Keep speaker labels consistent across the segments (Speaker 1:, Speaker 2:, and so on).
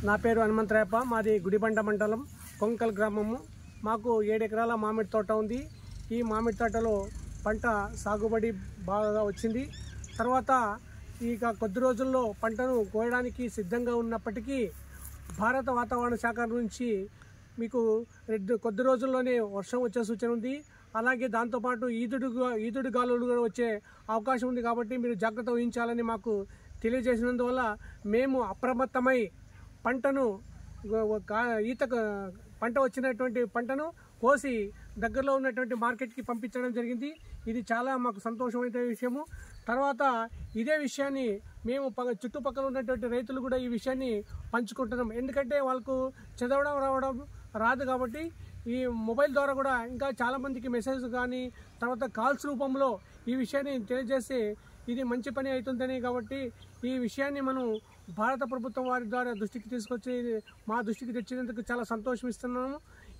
Speaker 1: నా పేరు హనుమంతరాయప్ప. మాది గుడిబండ మండలం కొంకల్ గ్రామము. మాకు 7 ఎకరాల మామిడి తోట ఉంది. ఈ మామిడి తోటలో పంట సాగుబడి బాగా వచ్చింది. తర్వాత ఇక కొద్ది రోజుల్లో పంటను కోయడానికి సిద్ధంగా ఉన్నప్పటికీ భారత వాతావరణ శాఖ నుంచి మీకు కొద్ది రోజుల్లోనే వర్షం వచ్చే సూచన ఉంది. అలాగే దాంతోపాటు ఈదుడు గాలులు కూడా వచ్చే అవకాశం ఉంది. కాబట్టి మీరు జాగ్రత్త వహించాలని మాకు తెలియజేసినందువల్ల మేము అప్రమత్తమై పంట వచ్చినటువంటి పంటను కోసి దగ్గరలో ఉన్నటువంటి మార్కెట్కి పంపించడం జరిగింది. ఇది చాలా మాకు సంతోషమైన విషయము. తర్వాత ఇదే విషయాన్ని మేము చుట్టుపక్కల ఉన్నటువంటి రైతులు కూడా ఈ విషయాన్ని పంచుకుంటున్నాం. ఎందుకంటే వాళ్ళకు చదవడం రావడం రాదు కాబట్టి ఈ మొబైల్ ద్వారా కూడా ఇంకా చాలామందికి మెసేజ్ కానీ తర్వాత కాల్స్ రూపంలో ఈ విషయాన్ని తెలియజేస్తే ఇది మంచి పని అవుతుందని, కాబట్టి ఈ విషయాన్ని మనం భారత ప్రభుత్వం వారి ద్వారా దృష్టికి తీసుకొచ్చి మా దృష్టికి తెచ్చినందుకు చాలా సంతోషం ఇస్తున్నాము.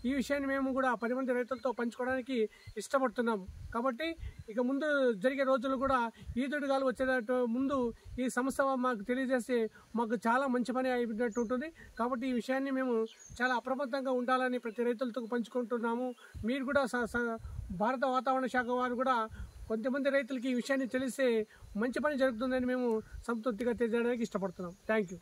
Speaker 1: ఈ విషయాన్ని మేము కూడా 10 మంది రైతులతో పంచుకోవడానికి ఇష్టపడుతున్నాము. కాబట్టి ఇక ముందు జరిగే రోజులు కూడా ఈదుడుగాలు వచ్చేటట్టు ముందు ఈ సంస్థ మాకు తెలియజేస్తే మాకు చాలా మంచి పని అయినట్టు ఉంటుంది. కాబట్టి ఈ విషయాన్ని మేము చాలా అప్రమత్తంగా ఉండాలని ప్రతి రైతులతో పంచుకుంటున్నాము. మీరు కూడా భారత వాతావరణ శాఖ వారు కూడా కొంతమంది రైతులకి ఈ విషయాన్ని తెలిస్తే మంచి పని జరుగుతుందని మేము సంతృప్తిగా తెలియజేయడానికి ఇష్టపడుతున్నాం. Thank you.